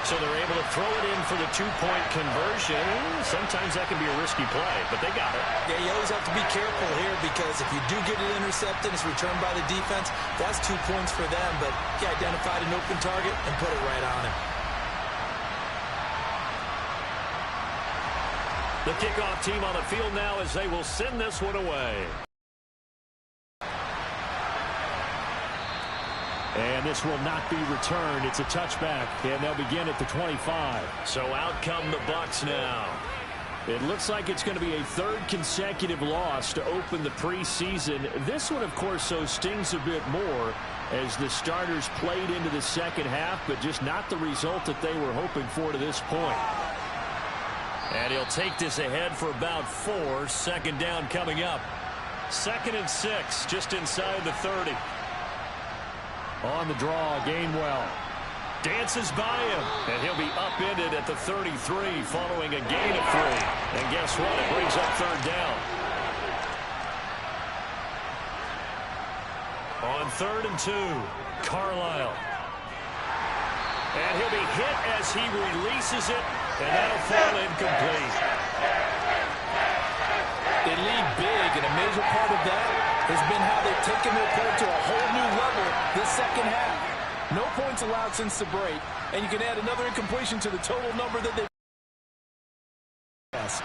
So they're able to throw it in for the 2-point conversion. Sometimes that can be a risky play, but they got it. Yeah, you always have to be careful here, because if you do get it intercepted, it's returned by the defense, that's 2 points for them. But he identified an open target and put it right on him. The kickoff team on the field now as they will send this one away. And this will not be returned. It's a touchback, and they'll begin at the 25. So out come the Bucs now. It looks like it's going to be a 3rd consecutive loss to open the preseason. This one, of course, so stings a bit more as the starters played into the 2nd half, but just not the result that they were hoping for to this point. And he'll take this ahead for about 4. 2nd down coming up. 2nd and 6, just inside the 30. On the draw, Gainwell dances by him, and he'll be upended at the 33 following a gain of 3. And guess what? It brings up 3rd down. On 3rd and 2, Carlisle. And he'll be hit as he releases it, and that'll fall incomplete. They lead big, and a major part of that has been how they've taken their play to a whole new level this 2nd half. No points allowed since the break, and you can add another incompletion to the total number that they've passed.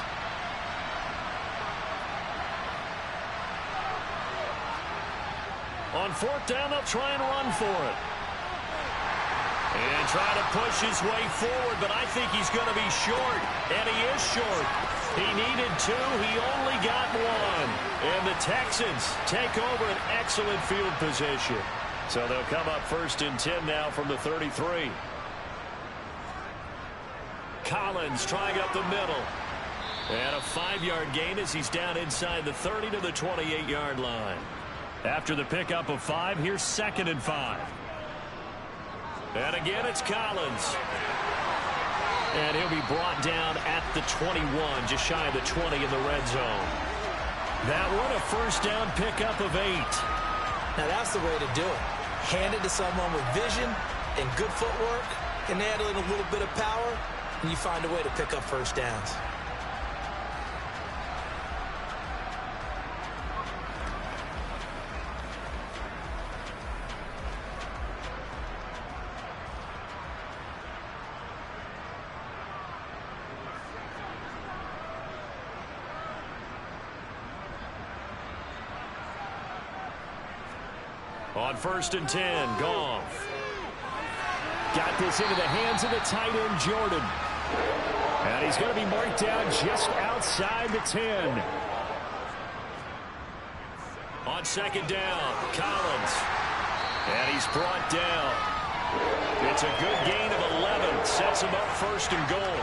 On fourth down, they'll try and run for it. And try to push his way forward, but I think he's going to be short. And he is short. He needed 2. He only got 1. And the Texans take over an excellent field position. So they'll come up 1st and 10 now from the 33. Collins trying up the middle. And a 5-yard gain as he's down inside the 30 to the 28-yard line. After the pickup of 5, here's 2nd and 5. And again, it's Collins. And he'll be brought down at the 21, just shy of the 20 in the red zone. That one, a first down pickup of 8. Now, that's the way to do it. Hand it to someone with vision and good footwork, and add in a little bit of power, and you find a way to pick up first downs. On 1st and 10, Goff. Got this into the hands of the tight end, Jordan. And he's going to be marked down just outside the 10. On 2nd down, Collins. And he's brought down. It's a good gain of 11. Sets him up 1st and goal.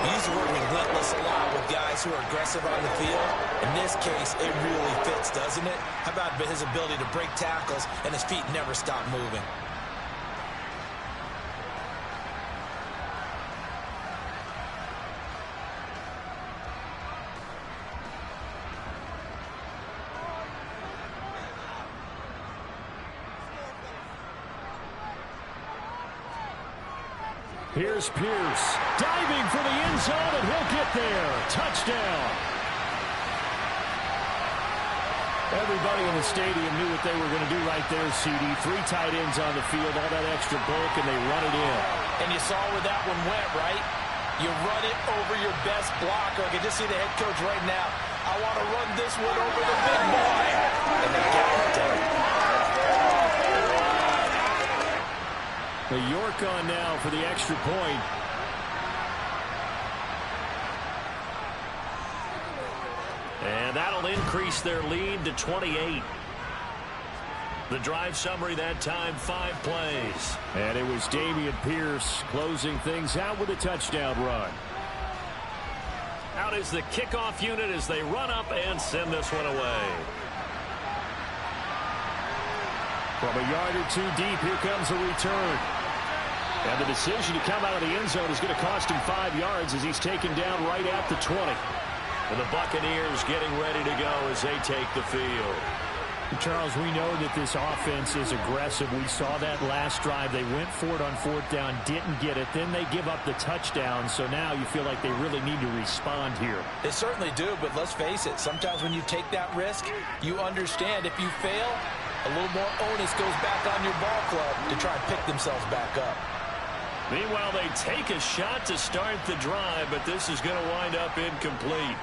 We use the word relentless a lot with guys who are aggressive on the field. In this case, it really fits, doesn't it? How about his ability to break tackles and his feet never stop moving? Here's Pierce, diving for the end zone, and he'll get there. Touchdown. Everybody in the stadium knew what they were going to do right there, CD. 3 tight ends on the field, all that extra bulk, and they run it in. And you saw where that one went, right? You run it over your best blocker. I can just see the head coach right now. I want to run this one over the big boy. And they got it done. The York on now for the extra point. And that'll increase their lead to 28. The drive summary that time, 5 plays. And it was Dameon Pierce closing things out with a touchdown run. Out is the kickoff unit as they run up and send this one away. From a yard or 2 deep, here comes a return. And the decision to come out of the end zone is going to cost him 5 yards as he's taken down right at the 20. And the Buccaneers getting ready to go as they take the field. Charles, we know that this offense is aggressive. We saw that last drive. They went for it on 4th down, didn't get it. Then they give up the touchdown. So now you feel like they really need to respond here. They certainly do, but let's face it. Sometimes when you take that risk, you understand if you fail, a little more onus goes back on your ball club to try and pick themselves back up. Meanwhile, they take a shot to start the drive, but this is going to wind up incomplete.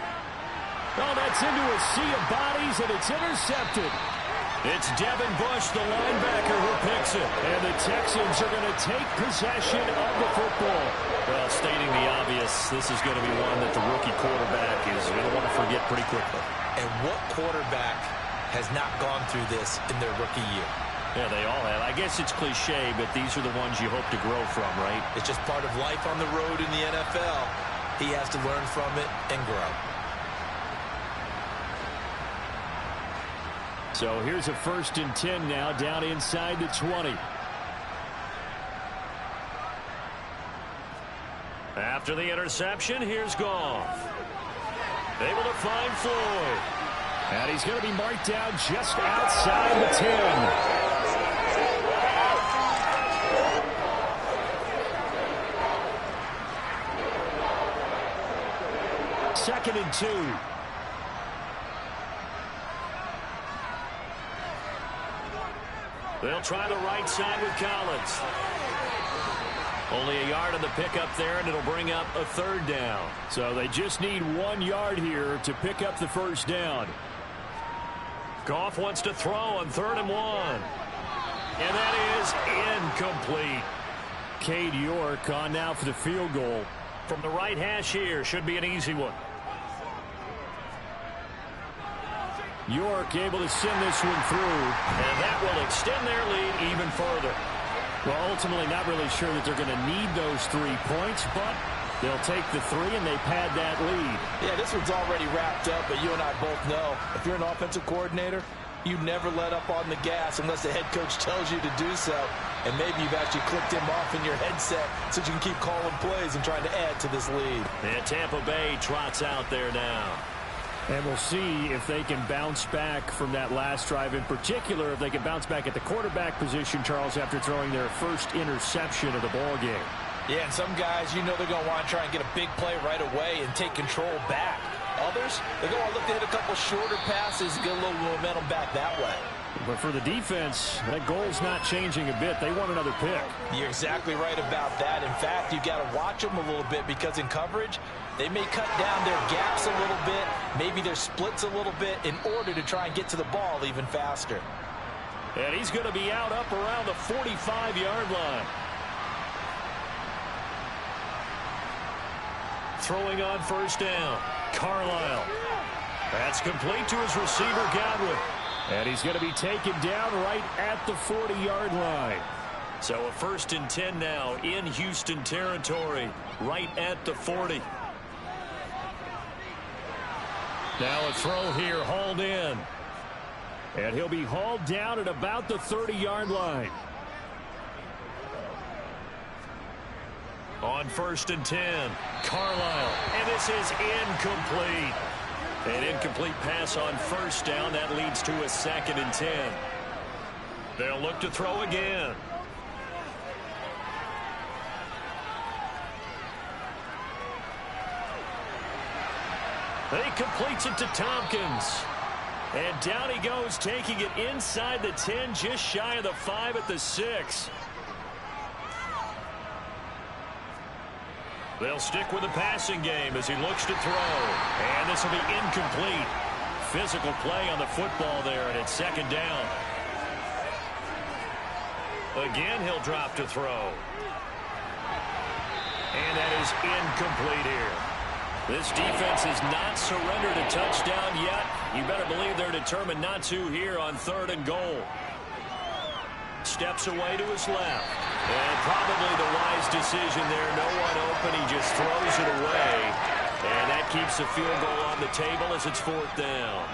Oh, that's into a sea of bodies, and it's intercepted. It's Devin Bush, the linebacker, who picks it. And the Texans are going to take possession of the football. Well, stating the obvious, this is going to be one that the rookie quarterback is going to want to forget pretty quickly. And what quarterback has not gone through this in their rookie year? Yeah, they all have. I guess it's cliche, but these are the ones you hope to grow from, right? It's just part of life on the road in the NFL. He has to learn from it and grow. So here's a 1st and 10 now, down inside the 20. After the interception, here's Goff. Able to find Floyd. And he's going to be marked down just outside the 10. 2nd and 2. They'll try the right side with Collins. Only a yard on the pickup there, and it'll bring up a 3rd down. So they just need 1 yard here to pick up the 1st down. Goff wants to throw on 3rd and 1. And that is incomplete. Cade York on now for the field goal. From the right hash here, should be an easy one. York able to send this one through. And that will extend their lead even further. Well, ultimately not really sure that they're going to need those 3 points, but they'll take the 3 and they pad that lead. Yeah, this one's already wrapped up, but you and I both know if you're an offensive coordinator, you never let up on the gas unless the head coach tells you to do so. And maybe you've actually clicked him off in your headset so you can keep calling plays and trying to add to this lead. And Tampa Bay trots out there now. And we'll see if they can bounce back from that last drive. In particular, if they can bounce back at the quarterback position, Charles, after throwing their first interception of the ball game. Yeah, and some guys, you know they're going to want to try and get a big play right away and take control back. Others, they're going to look to hit a couple shorter passes and get a little momentum back that way. But for the defense, that goal's not changing a bit. They want another pick. You're exactly right about that. In fact, you got to watch them a little bit because in coverage, they may cut down their gaps a little bit, maybe their splits a little bit in order to try and get to the ball even faster. And he's going to be out up around the 45-yard line. Throwing on 1st down. Carlisle. That's complete to his receiver, Godwin. And he's going to be taken down right at the 40-yard line. So a 1st and 10 now in Houston territory, right at the 40. Now a throw here, hauled in. And he'll be hauled down at about the 30-yard line. On 1st and 10, Carlisle. And this is incomplete. An incomplete pass on 1st down. That leads to a 2nd and 10. They'll look to throw again. He completes it to Tompkins. And down he goes, taking it inside the 10, just shy of the 5 at the 6. They'll stick with the passing game as he looks to throw. And this will be incomplete. Physical play on the football there, and it's 2nd down. Again, he'll drop to throw. And that is incomplete here. This defense has not surrendered a touchdown yet. You better believe they're determined not to here on 3rd and goal. Steps away to his left. And probably the wise decision there. No one open. He just throws it away. And that keeps the field goal on the table as it's 4th down.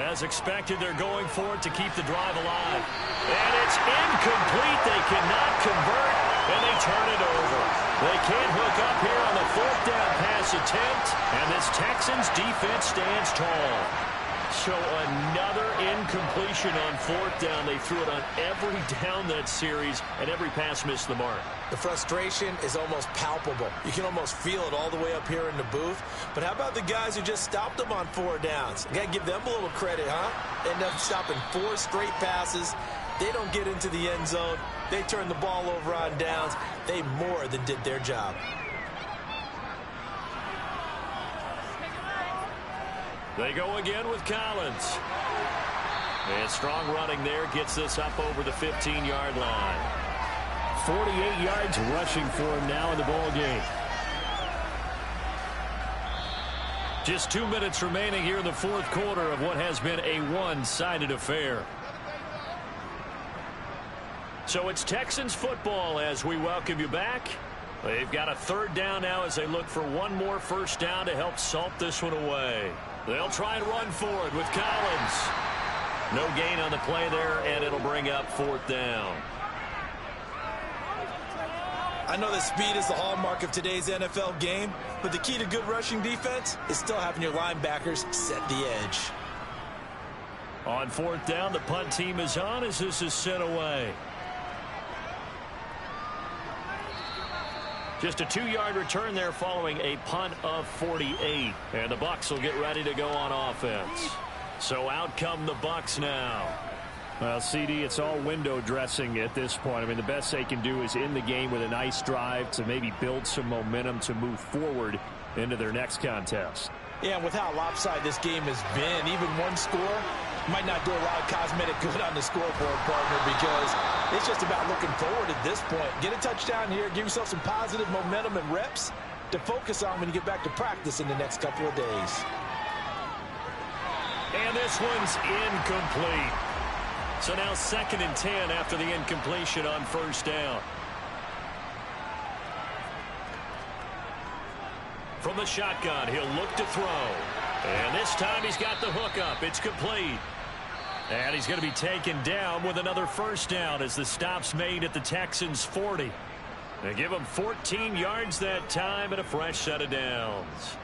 As expected, they're going for it to keep the drive alive. And it's incomplete. They cannot convert, and they turn it over. They can't hook up here on the 4th down pass attempt, and this Texans defense stands tall. So another incompletion on 4th down. They threw it on every down that series, and every pass missed the mark. The frustration is almost palpable. You can almost feel it all the way up here in the booth. But how about the guys who just stopped them on 4 downs? You got to give them a little credit, huh? End up stopping 4 straight passes. They don't get into the end zone. They turn the ball over on downs. They more than did their job. They go again with Collins. And strong running there gets this up over the 15-yard line. 48 yards rushing for him now in the ball game. Just 2 minutes remaining here in the 4th quarter of what has been a one-sided affair. So it's Texans football as we welcome you back. They've got a 3rd down now as they look for one more 1st down to help salt this one away. They'll try and run for it with Collins. No gain on the play there, and it'll bring up 4th down. I know that speed is the hallmark of today's NFL game, but the key to good rushing defense is still having your linebackers set the edge. On 4th down, the punt team is on as this is sent away. Just a 2-yard return there following a punt of 48. And the Bucs will get ready to go on offense. So out come the Bucs now. Well, CD, it's all window dressing at this point. I mean, the best they can do is end the game with a nice drive to maybe build some momentum to move forward into their next contest. Yeah, and with how lopsided this game has been, even one score might not do a lot of cosmetic good on the scoreboard, partner, because it's just about looking forward at this point. Get a touchdown here, give yourself some positive momentum and reps to focus on when you get back to practice in the next couple of days. And this one's incomplete. So now 2nd and 10 after the incompletion on 1st down. From the shotgun, he'll look to throw. And this time he's got the hook up. It's complete. And he's going to be taken down with another 1st down as the stop's made at the Texans' 40. They give him 14 yards that time and a fresh set of downs.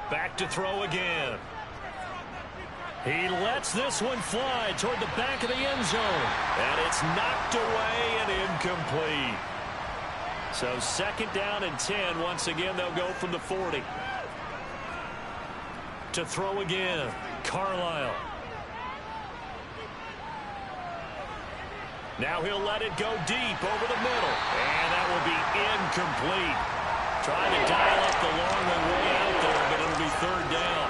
Back to throw again. He lets this one fly toward the back of the end zone. And it's knocked away and incomplete. So 2nd down and 10. Once again, they'll go from the 40. To throw again. Carlisle. Now he'll let it go deep over the middle. And that will be incomplete. Trying to dial up the long way out there, but it'll be 3rd down.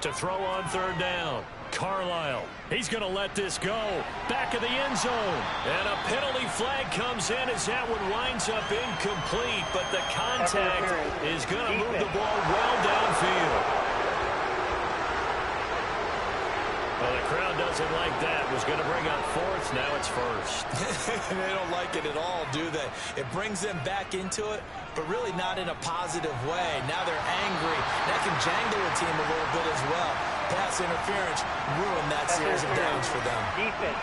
To throw on 3rd down. Carlisle. He's going to let this go. Back of the end zone. And a penalty flag comes in as that one winds up incomplete, but the contact is going to move the ball well downfield. Well, the crowd doesn't like that. Was going to bring up 4th. Now it's 1st. They don't like it at all, do they? It brings them back into it, but really not in a positive way. Now they're angry. That can jangle the team a little bit as well. Pass interference ruined that series of downs for them. Defense.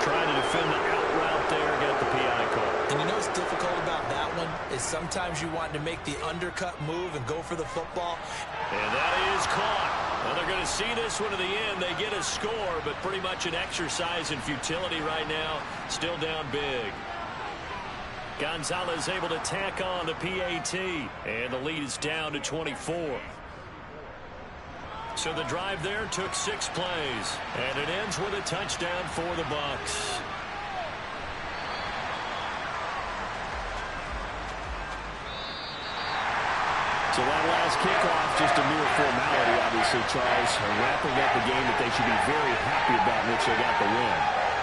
Trying to defend the out route there, get the PI call. And you know what's difficult about that one is sometimes you want to make the undercut move and go for the football. And that is caught. Well, they're going to see this one to the end. They get a score, but pretty much an exercise in futility right now. Still down big. Gonzalez able to tack on the PAT, and the lead is down to 24. So the drive there took 6 plays, and it ends with a touchdown for the Bucs. So that last kickoff, just a mere formality, obviously, Charles, wrapping up a game that they should be very happy about in which they got the win.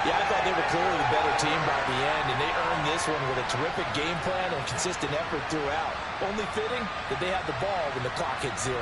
Yeah, I thought they were clearly the better team by the end, and they earned this one with a terrific game plan and consistent effort throughout. Only fitting that they had the ball when the clock hit 0.